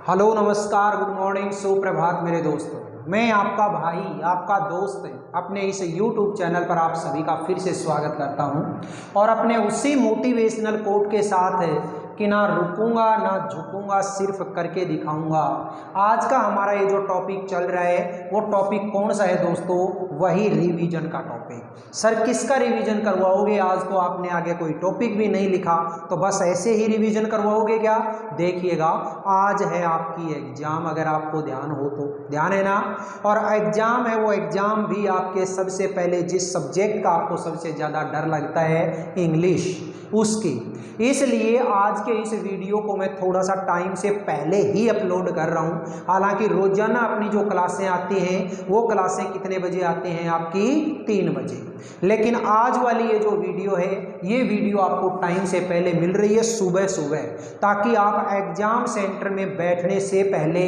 Hello नमस्कार good morning सुप्रभात मेरे दोस्तों। मैं आपका भाई आपका दोस्त अपने इस YouTube चैनल पर आप सभी का फिर से स्वागत करता हूं और अपने उसी मोटिवेशनल कोट के साथ कि ना रुकूंगा ना झुकूंगा सिर्फ करके दिखाऊंगा। आज का हमारा ये जो टॉपिक चल रहा है वो टॉपिक कौन सा है दोस्तों? वही रिवीजन का टॉपिक। सर किसका रिवीजन करवाओगे? आज तो आपने आगे कोई टॉपिक भी नहीं लिखा तो बस ऐसे ही रिवीजन करवाओगे क्या? देखिएगा, आज है आपकी एग्जाम, अगर आपको ध्यान हो तो। ध्यान है ना? और एग्जाम है, वो एग्जाम भी आपके सबसे पहले जिस सब्जेक्ट का आपको सबसे ज़्यादा डर लगता है, इंग्लिश, उसकी। इसलिए आज के इस वीडियो को मैं थोड़ा सा टाइम से पहले ही अपलोड कर रहा हूं। हालांकि रोजाना अपनी जो क्लासें आती हैं वो क्लासें कितने बजे आती हैं आपकी? 3 बजे। लेकिन आज वाली ये जो वीडियो है ये वीडियो आपको टाइम से पहले मिल रही है, सुबह सुबह, ताकि आप एग्जाम सेंटर में बैठने से पहले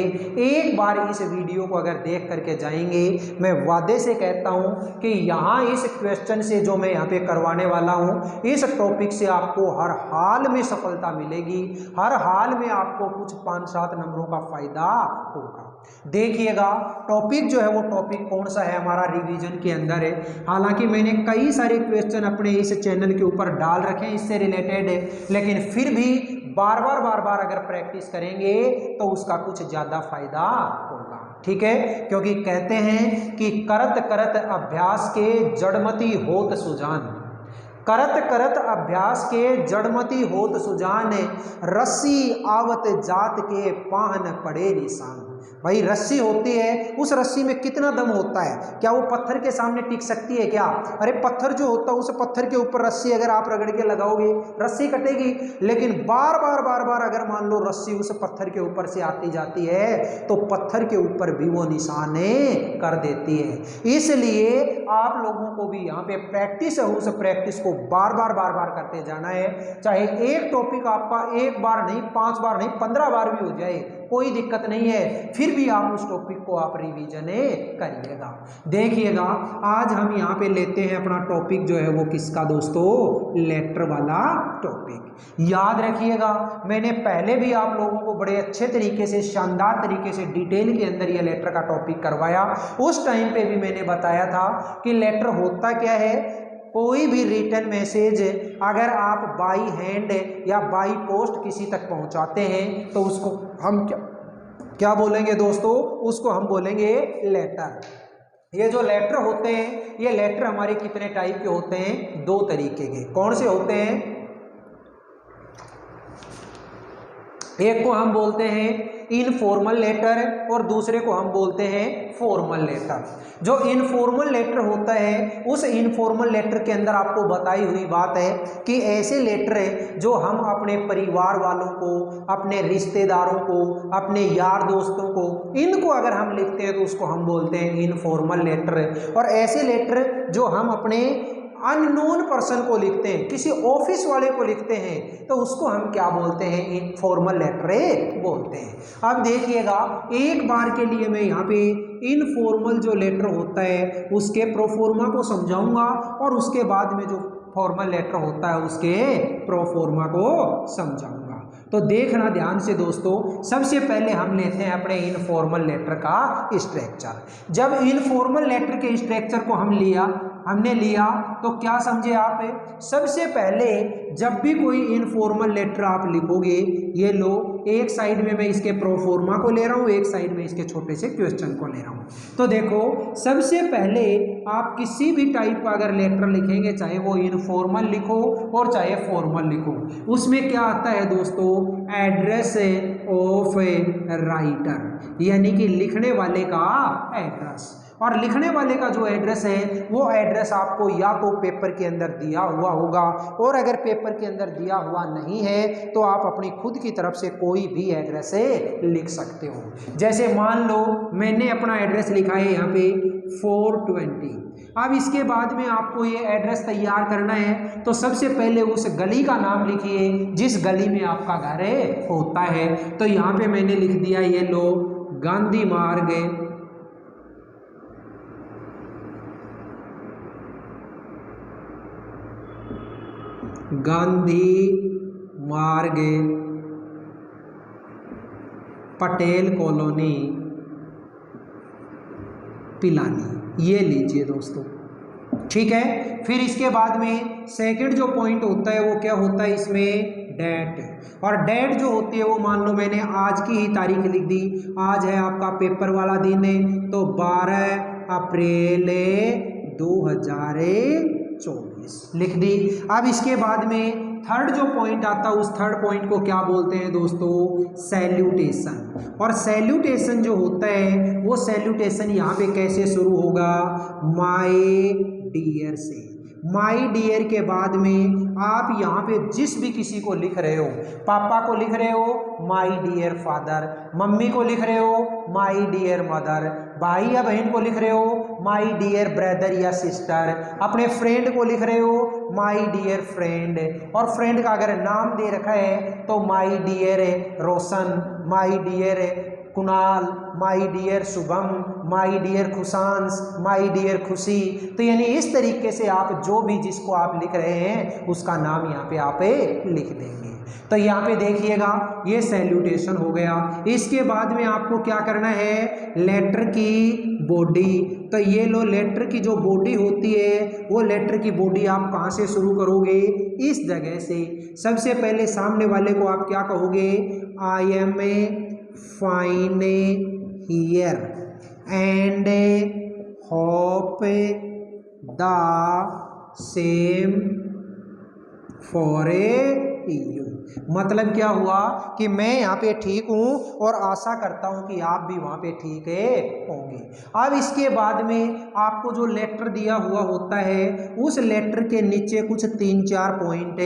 एक बार इस वीडियो को अगर देख करके जाएंगे, मैं वादे से कहता हूं कि यहाँ इस क्वेश्चन से जो मैं यहाँ पे करवाने वाला हूं, इस टॉपिक से आपको हर हाल में सफलता मिलेगी, हर हाल में आपको कुछ 5-7 नंबरों का फायदा होगा। देखिएगा, टॉपिक जो है वो टॉपिक कौन सा है हमारा रिवीजन के अंदर है। हालांकि मैंने कई सारे क्वेश्चन अपने इस चैनल के ऊपर डाल रखे हैं इससे रिलेटेड है, लेकिन फिर भी बार बार अगर प्रैक्टिस करेंगे तो उसका कुछ ज्यादा फायदा होगा। ठीक है, क्योंकि कहते हैं कि करत करत अभ्यास के जड़मती होत सुजान, करत करत अभ्यास के जड़मती होत सुजान, रस्सी आवत जात के पाहन पड़े निशान। भाई रस्सी होती है, उस रस्सी में कितना दम होता है? क्या वो पत्थर के सामने टिक सकती है क्या? अरे पत्थर जो होता है, उस पत्थर के ऊपर रस्सी अगर आप रगड़ के लगाओगे रस्सी कटेगी। लेकिन बार बार अगर मान लो रस्सी उस पत्थर के ऊपर से आती जाती है तो पत्थर के ऊपर भी वो निशाने कर देती है। इसलिए आप लोगों को भी यहाँ पे प्रैक्टिस है, उस प्रैक्टिस को बार बार करते जाना है। चाहे एक टॉपिक आपका एक बार नहीं, 5 बार नहीं, 15 बार भी हो जाए, कोई दिक्कत नहीं है, फिर भी आप उस टॉपिक को आप रिवीजन करिएगा। देखिएगा, आज हम यहाँ पे लेते हैं अपना टॉपिक जो है वो किसका दोस्तों? लेटर वाला टॉपिक। याद रखिएगा, मैंने पहले भी आप लोगों को बड़े अच्छे तरीके से, शानदार तरीके से डिटेल के अंदर ये लेटर का टॉपिक करवाया। उस टाइम पे भी मैंने बताया था कि लेटर होता क्या है। कोई भी रिटन मैसेज अगर आप बाई हैंड या बाई पोस्ट किसी तक पहुंचाते हैं तो उसको हम क्या बोलेंगे दोस्तों? उसको हम बोलेंगे लेटर। ये जो लेटर होते हैं, ये लेटर हमारे कितने टाइप के होते हैं? 2 तरीके के। कौन से होते हैं? एक को हम बोलते हैं इनफॉर्मल लेटर और दूसरे को हम बोलते हैं फॉर्मल लेटर। जो इनफॉर्मल लेटर होता है, उस इनफॉर्मल लेटर के अंदर आपको बताई हुई बात है कि ऐसे लेटर है जो हम अपने परिवार वालों को, अपने रिश्तेदारों को, अपने यार दोस्तों को, इनको अगर हम लिखते हैं तो उसको हम बोलते हैं इनफॉर्मल लेटर। और ऐसे लेटर जो हम अपने अननोन पर्सन को लिखते हैं, किसी ऑफिस वाले को लिखते हैं, तो उसको हम क्या बोलते हैं? इनफॉर्मल लेटर बोलते हैं। अब देखिएगा, एक बार के लिए मैं यहाँ पे इनफॉर्मल जो लेटर होता है उसके प्रोफॉर्मा को समझाऊंगा और उसके बाद में जो फॉर्मल लेटर होता है उसके प्रोफॉर्मा को समझाऊंगा। तो देखना ध्यान से दोस्तों, सबसे पहले हम लेते हैं अपने इनफॉर्मल लेटर का स्ट्रक्चर। जब इनफॉर्मल लेटर के स्ट्रक्चर को हमने लिया तो क्या समझे आप? सबसे पहले जब भी कोई इनफॉर्मल लेटर आप लिखोगे, ये लो, एक साइड में मैं इसके प्रोफॉर्मा को ले रहा हूं, एक साइड में इसके छोटे से क्वेश्चन को ले रहा हूं। तो देखो, सबसे पहले आप किसी भी टाइप का अगर लेटर लिखेंगे, चाहे वो इनफॉर्मल लिखो और चाहे फॉर्मल लिखो, उसमें क्या आता है दोस्तों? एड्रेस ऑफ राइटर, यानी कि लिखने वाले का एड्रेस। और लिखने वाले का जो एड्रेस है वो एड्रेस आपको या तो पेपर के अंदर दिया हुआ होगा, और अगर पेपर के अंदर दिया हुआ नहीं है तो आप अपनी खुद की तरफ से कोई भी एड्रेस लिख सकते हो। जैसे मान लो मैंने अपना एड्रेस लिखा है यहाँ पे 420। अब इसके बाद में आपको ये एड्रेस तैयार करना है, तो सबसे पहले उस गली का नाम लिखिए जिस गली में आपका घर होता है। तो यहाँ पे मैंने लिख दिया, ये लो, गांधी मार्ग, गांधी मार्ग पटेल कॉलोनी पिलानी, ये लीजिए दोस्तों, ठीक है। फिर इसके बाद में सेकंड जो पॉइंट होता है वो क्या होता है, इसमें डेट। और डेट जो होती है वो मान लो मैंने आज की ही तारीख लिख दी, आज है आपका पेपर वाला दिन है तो 12 अप्रैल 2024 लिख दी। अब इसके बाद में थर्ड जो पॉइंट आता है उस थर्ड पॉइंट को क्या बोलते हैं दोस्तों, सैल्यूटेशन। और सैल्यूटेशन जो होता है वो सैल्यूटेशन यहाँ पे कैसे शुरू होगा, माय डियर से। माय डियर के बाद में आप यहाँ पे जिस भी किसी को लिख रहे हो, पापा को लिख रहे हो माय डियर फादर, मम्मी को लिख रहे हो माय डियर मदर, भाई या बहन को लिख रहे हो माय डियर ब्रदर या सिस्टर, अपने फ्रेंड को लिख रहे हो माय डियर फ्रेंड, और फ्रेंड का अगर नाम दे रखा है तो my dear Roshan, my dear Kunal, my dear Shubham, my dear Khushansh, my dear Khushi. तो यानी इस तरीके से आप जो भी जिसको आप लिख रहे हैं उसका नाम यहाँ पे आप लिख देंगे। तो यहाँ पे देखिएगा ये सैल्यूटेशन हो गया। इसके बाद में आपको क्या करना है, लेटर की बॉडी। तो ये लो, लेटर की जो बॉडी होती है वो लेटर की बॉडी आप कहाँ से शुरू करोगे, इस जगह से। सबसे पहले सामने वाले को आप क्या कहोगे, I am a fine here and hope the same for you. मतलब क्या हुआ कि मैं यहाँ पे ठीक हूँ और आशा करता हूँ कि आप भी वहाँ पे ठीक होंगे। अब इसके बाद में आपको जो लेटर दिया हुआ होता है उस लेटर के नीचे कुछ 3-4 पॉइंट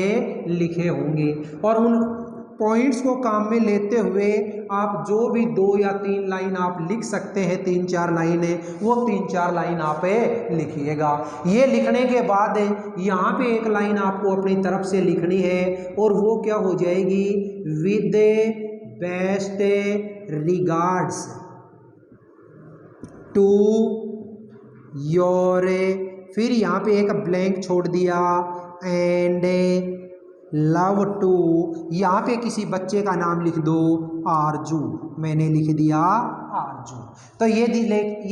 लिखे होंगे, और उन पॉइंट्स को काम में लेते हुए आप जो भी 2 या 3 लाइन आप लिख सकते हैं, 3-4 लाइनें, वो 3-4 लाइन आप लिखिएगा। ये लिखने के बाद यहाँ पे एक लाइन आपको अपनी तरफ से लिखनी है, और वो क्या हो जाएगी, with best regards to your, फिर यहाँ पे एक ब्लैंक छोड़ दिया, एंड लव टू, यहाँ पे किसी बच्चे का नाम लिख दो, आरजू, मैंने लिख दिया आरजू। तो ये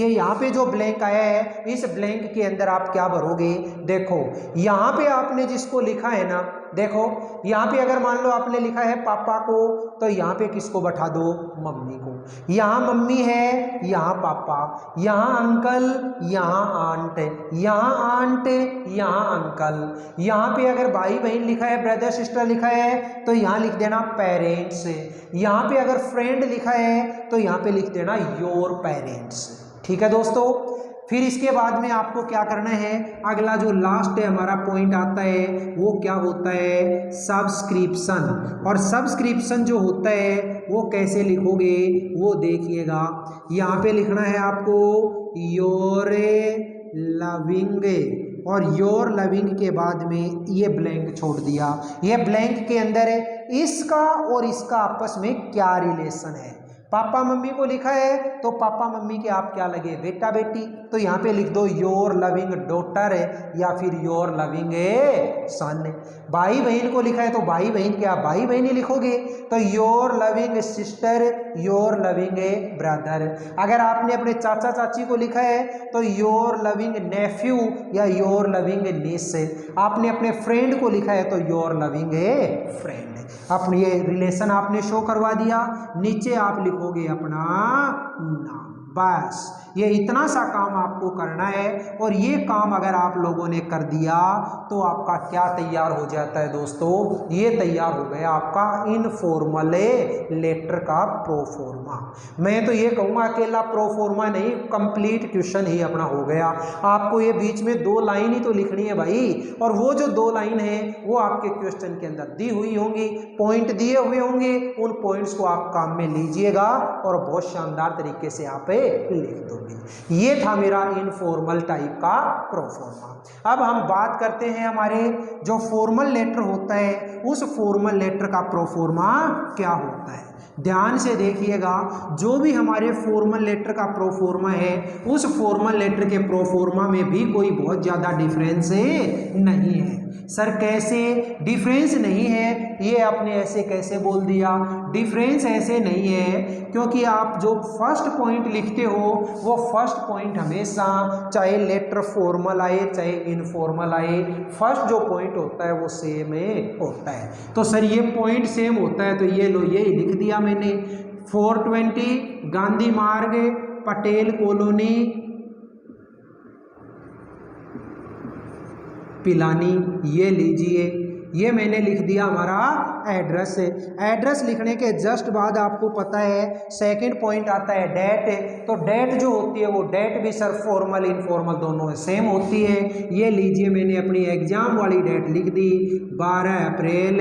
यहाँ पे जो ब्लैंक आया है इस ब्लैंक के अंदर आप क्या भरोगे, देखो यहाँ पे आपने जिसको लिखा है ना, देखो यहाँ पे अगर मान लो आपने लिखा है पापा को, तो यहाँ पे किसको बैठा दो, मम्मी को। यहाँ मम्मी है, यहाँ पापा, यहाँ अंकल, यहाँ आंट, यहाँ आंट, यहाँ अंकल। यहाँ पे अगर भाई बहन लिखा है, ब्रदर सिस्टर लिखा है, तो यहाँ लिख देना पेरेंट्स। यहाँ पे अगर फ्रेंड लिखा है तो यहाँ पे लिख देना योर पेरेंट्स। ठीक है दोस्तों। फिर इसके बाद में आपको क्या करना है, अगला जो लास्ट है हमारा पॉइंट आता है वो क्या होता है, सब्सक्रिप्शन। और सब्सक्रिप्शन जो होता है वो कैसे लिखोगे वो देखिएगा। यहाँ पे लिखना है आपको योर लविंग, और योर लविंग के बाद में ये ब्लैंक छोड़ दिया। ये ब्लैंक के अंदर इसका और इसका आपस में क्या रिलेशन है। पापा मम्मी को लिखा है तो पापा मम्मी के आप क्या लगे, बेटा बेटी, तो यहाँ पे लिख दो योर लविंग डॉटर या फिर योर लविंग सन। भाई बहन को लिखा है तो भाई बहन के आप भाई बहन ही लिखोगे, तो your loving sister, your loving brother. अगर आपने अपने चाचा चाची को लिखा है तो योर लविंग नेफ्यू या योर लविंग नीस। आपने अपने फ्रेंड को लिखा है तो योर लविंग फ्रेंड। अपनी ये रिलेशन आपने शो करवा दिया, नीचे आप लिखोगे अपना नाम। बस ये इतना सा काम आपको करना है, और ये काम अगर आप लोगों ने कर दिया तो आपका क्या तैयार हो जाता है दोस्तों, ये तैयार हो गया आपका इनफॉर्मल लेटर का प्रोफॉर्मा। मैं तो ये कहूँगा अकेला प्रोफॉर्मा नहीं, कंप्लीट क्वेश्चन ही अपना हो गया। आपको ये बीच में 2 लाइन ही तो लिखनी है भाई, और वो जो 2 लाइन है वो आपके क्वेश्चन के अंदर दी हुई होंगी, पॉइंट दिए हुए होंगे। उन पॉइंट्स को आप काम में लीजिएगा और बहुत शानदार तरीके से आप लिख दोगे। ये था मेरा इनफॉर्मल टाइप का प्रोफॉर्मा। अब हम बात करते हैं हमारे जो फॉर्मल लेटर होता है उस फॉर्मल लेटर का प्रोफॉर्मा क्या होता है। ध्यान से देखिएगा, जो भी हमारे फॉर्मल लेटर का प्रोफॉर्मा है उस फॉर्मल लेटर के प्रोफॉर्मा में भी कोई बहुत ज़्यादा डिफरेंस नहीं है। सर कैसे डिफरेंस नहीं है, ये आपने ऐसे कैसे बोल दिया। डिफरेंस ऐसे नहीं है, क्योंकि आप जो फर्स्ट पॉइंट लिखते हो वो फर्स्ट पॉइंट हमेशा चाहे लेटर फॉर्मल आए चाहे इनफॉर्मल आए, फर्स्ट जो पॉइंट होता है वो सेम होता है। तो सर ये पॉइंट सेम होता है, तो ये लो ये लिख दिया मैंने 420 गांधी मार्ग पटेल कॉलोनी पिलानी, ये लीजिए ये मैंने लिख दिया हमारा एड्रेस। एड्रेस लिखने के जस्ट बाद आपको पता है सेकंड पॉइंट आता है डेट। तो डेट जो होती है वो डेट भी सर फॉर्मल इनफॉर्मल दोनों सेम होती है। ये लीजिए मैंने अपनी एग्जाम वाली डेट लिख दी 12 अप्रैल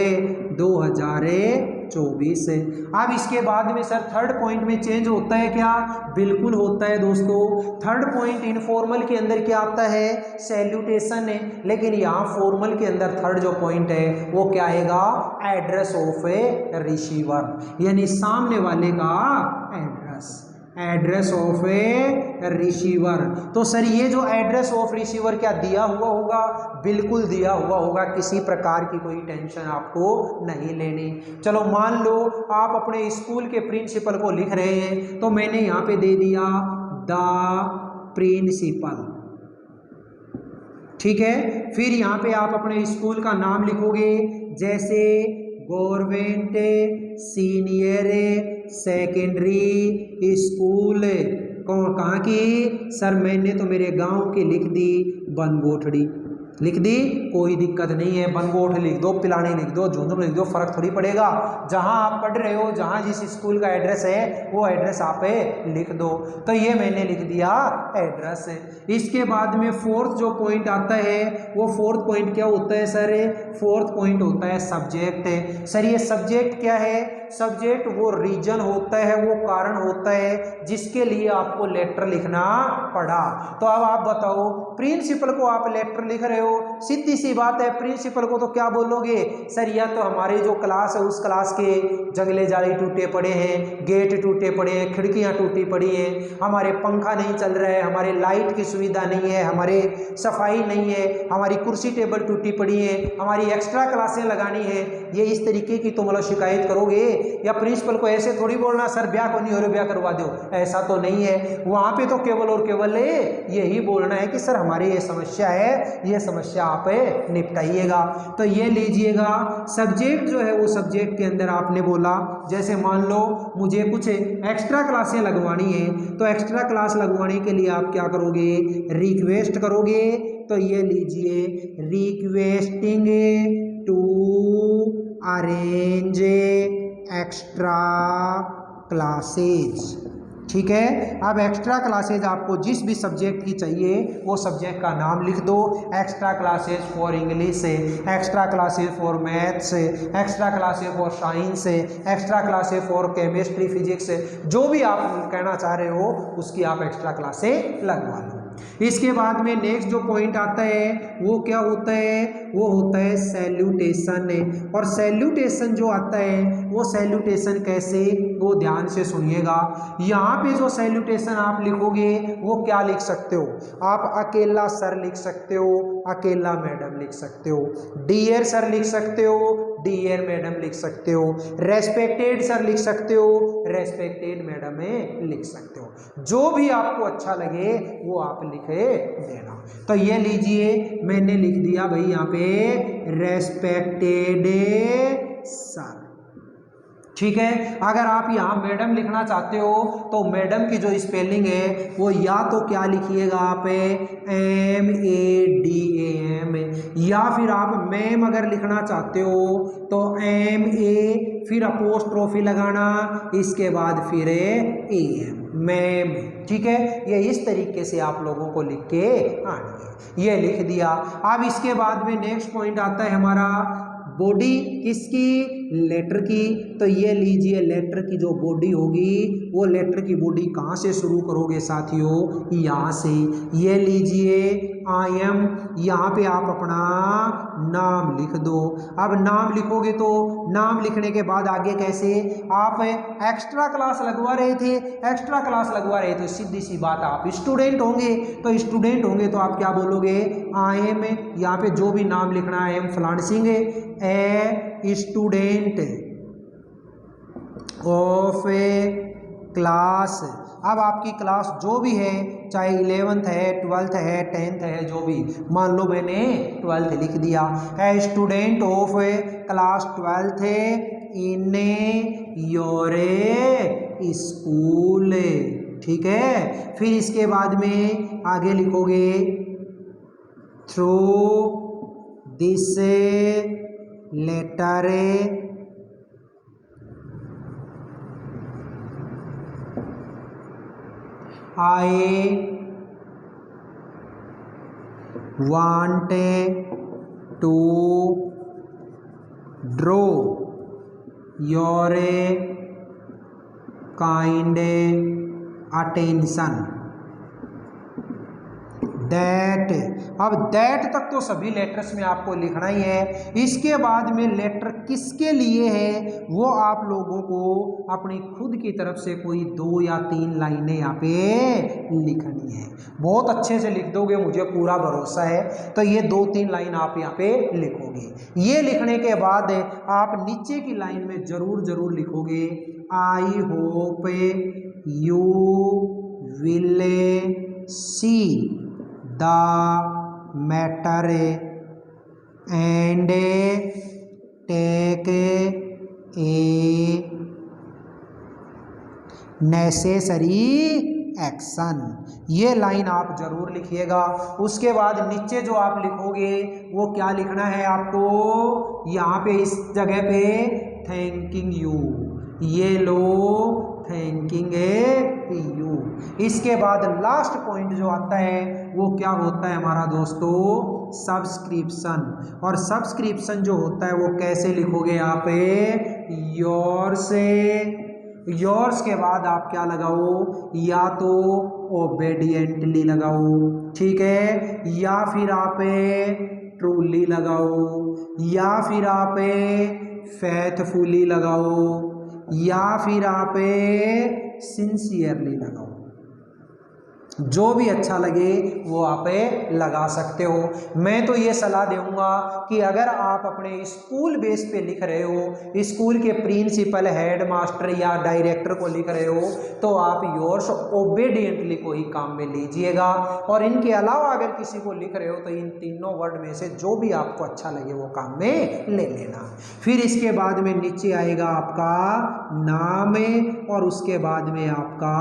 2024। अब इसके बाद में सर थर्ड पॉइंट में चेंज होता है क्या? बिल्कुल होता है दोस्तों। थर्ड पॉइंट इनफॉर्मल के अंदर क्या आता है? सैल्यूटेशन है, लेकिन यहाँ फॉर्मल के अंदर थर्ड जो पॉइंट है वो क्या आएगा? एड्रेस ऑफ ए रिसीवर, यानी सामने वाले का address, address of A receiver. तो सर ये जो एड्रेस ऑफ रिसीवर क्या दिया हुआ होगा? बिल्कुल दिया हुआ होगा, किसी प्रकार की कोई टेंशन आपको नहीं लेनी। चलो मान लो आप अपने स्कूल के प्रिंसिपल को लिख रहे हैं, तो मैंने यहाँ पे दे दिया द प्रिंसिपल, ठीक है। फिर यहाँ पे आप अपने स्कूल का नाम लिखोगे, जैसे गवर्नमेंट सीनियर सेकेंडरी स्कूल, कहाँ की? सर मैंने तो मेरे गांव की लिख दी बनगोठड़ी, लिख दी, कोई दिक्कत नहीं है। बनगोठ लिख दो, पिलानी लिख दो, झुंझुनू लिख दो, फर्क थोड़ी पड़ेगा। जहां आप पढ़ रहे हो, जहां जिस स्कूल का एड्रेस है वो एड्रेस आप लिख दो। तो ये मैंने लिख दिया एड्रेस। इसके बाद में फोर्थ जो पॉइंट आता है वो फोर्थ पॉइंट क्या होता है सर? फोर्थ पॉइंट होता है सब्जेक्ट। सर ये सब्जेक्ट क्या है? सब्जेक्ट वो रीजन होता है, वो कारण होता है जिसके लिए आपको लेटर लिखना पड़ा। तो अब आप बताओ, प्रिंसिपल को आप लेटर लिख रहे हो, सीधी सी बात है, प्रिंसिपल को तो क्या बोलोगे? सर या तो हमारी जो क्लास है उस क्लास के जंगले जाली टूटे पड़े हैं, गेट टूटे पड़े हैं, खिड़कियां टूटी पड़ी हैं, हमारे पंखा नहीं चल रहा है, हमारे लाइट की सुविधा नहीं है, हमारे सफाई नहीं है, हमारी कुर्सी टेबल टूटी पड़ी है, हमारी एक्स्ट्रा क्लासें लगानी है। ये इस तरीके की तो मतलब शिकायत करोगे? या प्रिंसिपल को ऐसे थोड़ी बोलना सर ब्याह को नहीं हो रहा, ब्याह करवा दो, ऐसा तो नहीं है। वहां पे तो केवल और केवल यही बोलना है कि सर हमारी ये समस्या है, ये समस्या आप निपटाइएगा। तो ये लीजिएगा सब्जेक्ट जो है वो सब्जेक्ट के अंदर आपने बोला, जैसे मान लो मुझे कुछ एक्स्ट्रा क्लासें लगवानी है, तो एक्स्ट्रा क्लास लगवाने के लिए आप क्या करोगे? रिक्वेस्ट करोगे। तो ये लीजिए requesting to arrange extra classes, ठीक है। अब एक्स्ट्रा क्लासेज आपको जिस भी सब्जेक्ट की चाहिए वो सब्जेक्ट का नाम लिख दो। Extra classes for English, extra classes for maths, extra classes for science, extra classes for chemistry physics, जो भी आप कहना चाह रहे हो उसकी आप एक्स्ट्रा क्लासेज लगवा लो। इसके बाद में नेक्स्ट जो पॉइंट आता है वो क्या होता है? वो होता है सैल्यूटेशन। और सैल्यूटेशन जो आता है वो सैल्यूटेशन कैसे, वो ध्यान से सुनिएगा। यहाँ पे जो सैल्यूटेशन आप लिखोगे वो क्या लिख सकते हो? आप अकेला सर लिख सकते हो, अकेला मैडम लिख सकते हो, डियर सर लिख सकते हो, डियर मैडम लिख सकते हो, रेस्पेक्टेड सर लिख सकते हो, रेस्पेक्टेड मैडम लिख सकते हो। जो भी आपको अच्छा लगे वो आप लिखे देना। तो ये लीजिए मैंने लिख दिया भाई यहाँ पे रेस्पेक्टेड सर, ठीक है। अगर आप यहाँ मैडम लिखना चाहते हो तो मैडम की जो स्पेलिंग है वो या तो क्या लिखिएगा आप MADAM, या फिर आप मैम अगर लिखना चाहते हो तो MA फिर अपोस्ट्रोफी लगाना, इसके बाद फिर AM, मैम, ठीक है। ये इस तरीके से आप लोगों को लिख के आनी है। ये लिख दिया। अब इसके बाद में नेक्स्ट पॉइंट आता है हमारा बॉडी किसकी? लेटर की। तो ये लीजिए लेटर की जो बॉडी होगी वो लेटर की बॉडी कहाँ से शुरू करोगे साथियों? यहाँ से। ये लीजिए आई एम, यहाँ पे आप अपना नाम लिख दो। अब नाम लिखोगे तो नाम लिखने के बाद आगे कैसे? आप एक्स्ट्रा क्लास लगवा रहे थे, एक्स्ट्रा क्लास लगवा रहे थे, सीधी सी बात आप स्टूडेंट होंगे, तो स्टूडेंट होंगे तो आप क्या बोलोगे? आई एम, यहाँ पे जो भी नाम लिखना है, एम फलान Singh a student, of a class. अब आपकी क्लास जो भी है, चाहे 11th है, 12th है, 10th है, जो भी, मान लो मैंने 12th लिख दिया, है student of a class 12th in your school. ठीक है, फिर इसके बाद में आगे लिखोगे through this letter I want to draw your kind attention that. अब दैट तक तो सभी लेटर्स में आपको लिखना ही है। इसके बाद में लेटर किसके लिए है वो आप लोगों को अपनी खुद की तरफ से कोई 2 या 3 लाइनें यहाँ पे लिखनी है। बहुत अच्छे से लिख दोगे, मुझे पूरा भरोसा है। तो ये 2-3 लाइन आप यहाँ पे लिखोगे। ये लिखने के बाद आप नीचे की लाइन में जरूर लिखोगे I hope you will see the matter and take a necessary action. ये लाइन आप जरूर लिखिएगा। उसके बाद नीचे जो आप लिखोगे वो क्या लिखना है आपको, यहाँ पे इस जगह पे थैंकिंग यू, ये लो थैंकिंग यू। इसके बाद लास्ट पॉइंट जो आता है वो क्या होता है हमारा दोस्तों, सब्सक्रिप्शन। और सब्सक्रिप्शन जो होता है वो कैसे लिखोगे यहाँ पे, योर्स के बाद आप क्या लगाओ, या तो ओबेडिएंटली लगाओ, ठीक है, या फिर आप ट्रूली लगाओ, या फिर आप फेथफुली लगाओ, या फिर आप सिंसियरली लगाओ। जो भी अच्छा लगे वो आप लगा सकते हो। मैं तो ये सलाह दूंगा कि अगर आप अपने स्कूल बेस पे लिख रहे हो, स्कूल के प्रिंसिपल, हेड मास्टर या डायरेक्टर को लिख रहे हो, तो आप योर्स ओबेडिएंटली को ही काम में लीजिएगा। और इनके अलावा अगर किसी को लिख रहे हो तो इन तीनों वर्ड में से जो भी आपको अच्छा लगे वो काम में ले लेना। फिर इसके बाद में नीचे आएगा आपका नाम और उसके बाद में आपका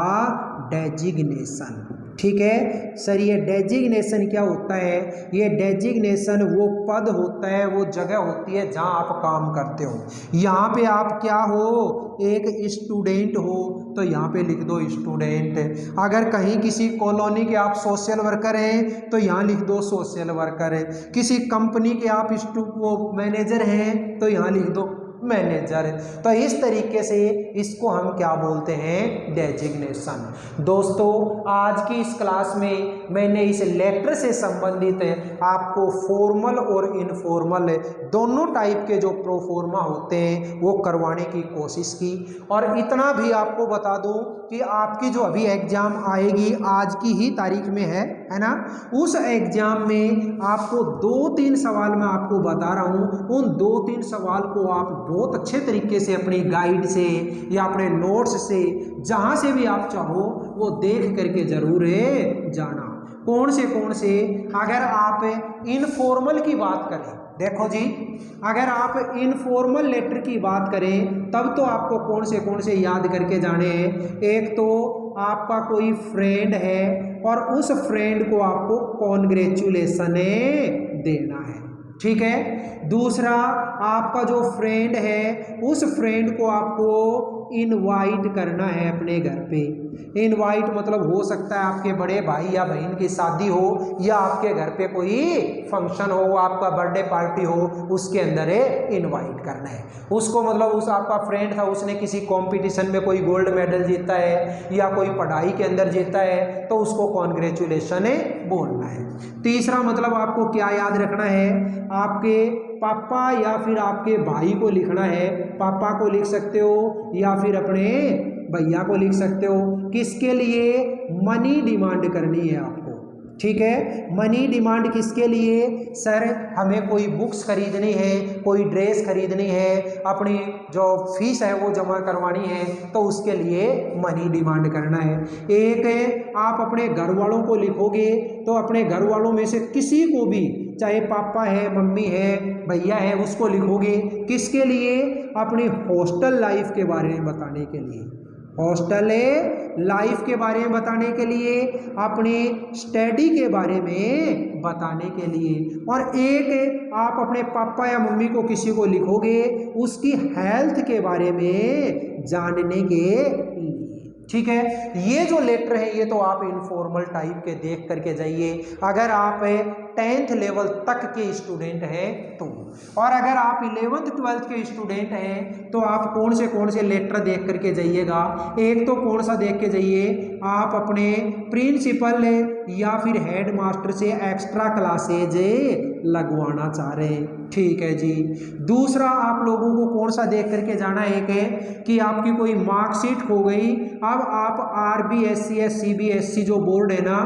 डेजिग्नेशन। ठीक है सर, ये डेजिग्नेशन क्या होता है, ये डेजिग्नेशन वो पद होता है, वो जगह होती है जहां आप काम करते हो। यहाँ पे आप क्या हो, एक स्टूडेंट हो तो यहाँ पे लिख दो स्टूडेंट। अगर कहीं किसी कॉलोनी के आप सोशल वर्कर हैं तो यहाँ लिख दो सोशल वर्कर। किसी कंपनी के आप वो मैनेजर हैं तो यहाँ लिख दो मैनेजर। तो इस तरीके से इसको हम क्या बोलते हैं, डेजिग्नेशन। दोस्तों आज की इस क्लास में मैंने इस लेटर से संबंधित आपको फॉर्मल और इनफॉर्मल दोनों टाइप के जो प्रोफॉर्मा होते हैं वो करवाने की कोशिश की। और इतना भी आपको बता दूं कि आपकी जो अभी एग्जाम आएगी आज की ही तारीख में है ना, उस एग्जाम में आपको 2-3 सवाल मैं आपको बता रहा हूं। उन 2-3 सवाल को आप बहुत अच्छे तरीके से अपनी गाइड से या अपने नोट्स से जहां से भी आप चाहो वो देख करके जरूर जाना। कौन से अगर आप इनफॉर्मल की बात करें, देखो जी, अगर आप इनफॉर्मल लेटर की बात करें तब तो आपको कौन से याद करके जाने हैं। एक तो आपका कोई फ्रेंड है और उस फ्रेंड को आपको कॉन्ग्रेचुलेशन देना है, ठीक है। दूसरा, आपका जो फ्रेंड है उस फ्रेंड को आपको इनवाइट करना है अपने घर पे। इनवाइट मतलब हो सकता है आपके बड़े भाई या बहन की शादी हो या आपके घर पे कोई फंक्शन हो, आपका बर्थडे पार्टी हो, उसके अंदर इनवाइट करना है उसको। मतलब उस आपका फ्रेंड था, उसने किसी कंपटीशन में कोई गोल्ड मेडल जीता है या कोई पढ़ाई के अंदर जीता है तो उसको कॉन्ग्रेचुलेशन बोलना है। तीसरा मतलब आपको क्या याद रखना है, आपके पापा या फिर आपके भाई को लिखना है। पापा को लिख सकते हो या फिर अपने भैया को लिख सकते हो। किसके लिए, मनी डिमांड करनी है आपको। ठीक है। मनी डिमांड किसके लिए? सर हमें कोई बुक्स खरीदनी है, कोई ड्रेस खरीदनी है, अपनी जो फीस है वो जमा करवानी है, तो उसके लिए मनी डिमांड करना है। एक है आप अपने घर वालों को लिखोगे तो अपने घर वालों में से किसी को भी, चाहे पापा है, मम्मी है, भैया है, उसको लिखोगे किसके लिए? अपनी हॉस्टल लाइफ के बारे में बताने के लिए, हॉस्टल लाइफ के बारे में बताने के लिए, अपने स्टडी के बारे में बताने के लिए। और एक आप अपने पापा या मम्मी को किसी को लिखोगे उसकी हेल्थ के बारे में जानने के लिए। ठीक है, ये जो लेटर है ये तो आप इनफॉर्मल टाइप के देख करके जाइए अगर आप 10th लेवल तक के स्टूडेंट हैं तो। और अगर आप 11th 12th के स्टूडेंट हैं तो आप कौन से लेटर देख करके जाइएगा? एक तो कौन सा देख के जाइए, आप अपने प्रिंसिपल या फिर हेड मास्टर से एक्स्ट्रा क्लासेज लगवाना चाह रहे हैं। ठीक है जी। दूसरा आप लोगों को कौन सा देख करके जाना है? एक है कि आपकी कोई मार्कशीट खो गई, अब आप RBSC या CBSC जो बोर्ड है ना,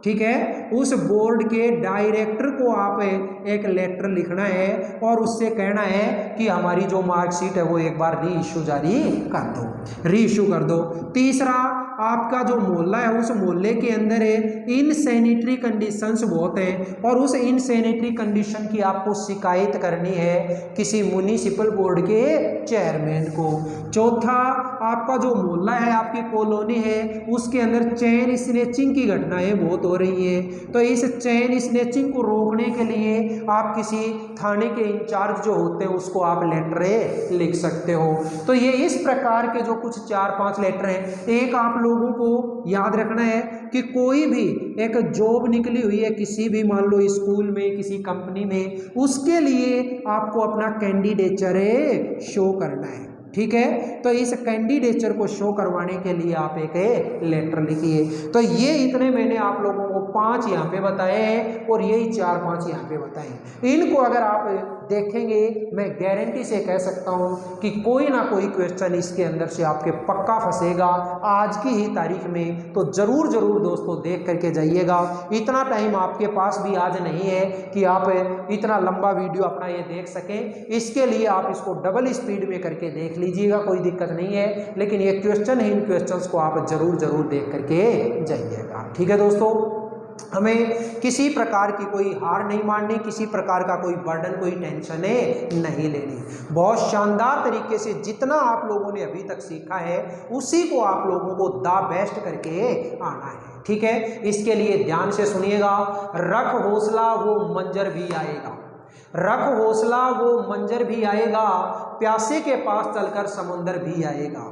ठीक है, उस बोर्ड के डायरेक्टर को आप एक लेटर लिखना है और उससे कहना है कि हमारी जो मार्कशीट है वो एक बार री इशू जारी कर दो, री इशू कर दो। तीसरा आपका जो मोहल्ला है उस मोहल्ले के अंदर इनसैनिटरी कंडीशंस बहुत हैं और उस इनसैनिटरी कंडीशन की आपको शिकायत करनी है किसी म्युनिसिपल बोर्ड के चेयरमैन को। चौथा आपका जो मोहल्ला है, आपकी कॉलोनी है, उसके अंदर चेन स्नैचिंग की घटनाएं बहुत हो रही है, तो इस चेन स्नैचिंग को रोकने के लिए आप किसी थाने के इंचार्ज जो होते हैं उसको आप लेटर लिख सकते हो। तो ये इस प्रकार के जो कुछ 4-5 लेटर हैं। एक आप लोगों को याद रखना है कि कोई भी एक जॉब निकली हुई है किसी भी, मान लो स्कूल में, किसी कंपनी में, उसके लिए आपको अपना कैंडिडेचर शो करना है। ठीक है, तो इस कैंडिडेचर को शो करवाने के लिए आप एक लेटर लिखिए। तो ये इतने मैंने आप लोगों को 5 यहाँ पे बताए हैं और यही 4-5 यहाँ पे बताए। इनको अगर आप देखेंगे मैं गारंटी से कह सकता हूँ कि कोई ना कोई क्वेश्चन इसके अंदर से आपके पक्का फंसेगा आज की ही तारीख में। तो जरूर दोस्तों देख करके जाइएगा। इतना टाइम आपके पास भी आज नहीं है कि आप इतना लंबा वीडियो अपना ये देख सकें। इसके लिए आप इसको डबल स्पीड में करके देख लीजिएगा, कोई दिक्कत नहीं है, लेकिन ये क्वेश्चन है, इन क्वेश्चंस को आप जरूर देख करके जाइएगा। ठीक है दोस्तों, हमें किसी प्रकार की कोई हार नहीं माननी, किसी प्रकार का कोई बर्डन, कोई टेंशन नहीं लेनी। बहुत शानदार तरीके से जितना आप लोगों ने अभी तक सीखा है उसी को आप लोगों को द बेस्ट करके आना है। ठीक है, इसके लिए ध्यान से सुनिएगा। रख हौसला वो मंजर भी आएगा, रख हौसला वो मंजर भी आएगा, प्यासे के पास चलकर समुंदर भी आएगा।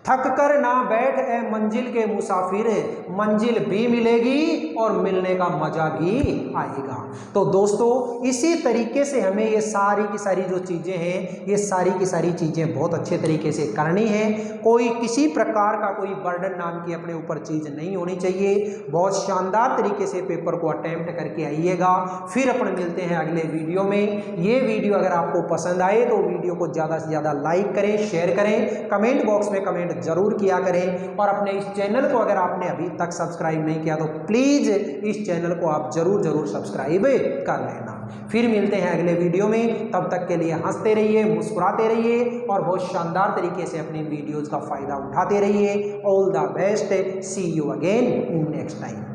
थक कर ना बैठ ए मंजिल के मुसाफिर, मंजिल भी मिलेगी और मिलने का मजा भी आएगा। तो दोस्तों इसी तरीके से हमें ये सारी की सारी जो चीज़ें हैं, ये सारी की सारी चीज़ें बहुत अच्छे तरीके से करनी है। कोई किसी प्रकार का कोई बर्डन नाम की अपने ऊपर चीज़ नहीं होनी चाहिए। बहुत शानदार तरीके से पेपर को अटेम्प्ट करके आइएगा। फिर अपन मिलते हैं अगले वीडियो में। ये वीडियो अगर आपको पसंद आए तो वीडियो को ज़्यादा से ज़्यादा लाइक करें, शेयर करें, कमेंट बॉक्स में कमेंट जरूर किया करें और अपने इस चैनल को अगर आपने अभी तक सब्सक्राइब नहीं किया तो प्लीज़ इस चैनल को आप जरूर सब्सक्राइब कर लेना। फिर मिलते हैं अगले वीडियो में, तब तक के लिए हंसते रहिए, मुस्कुराते रहिए और बहुत शानदार तरीके से अपनी वीडियोज़ का फ़ायदा उठाते रहिए। All the best, see you again next time.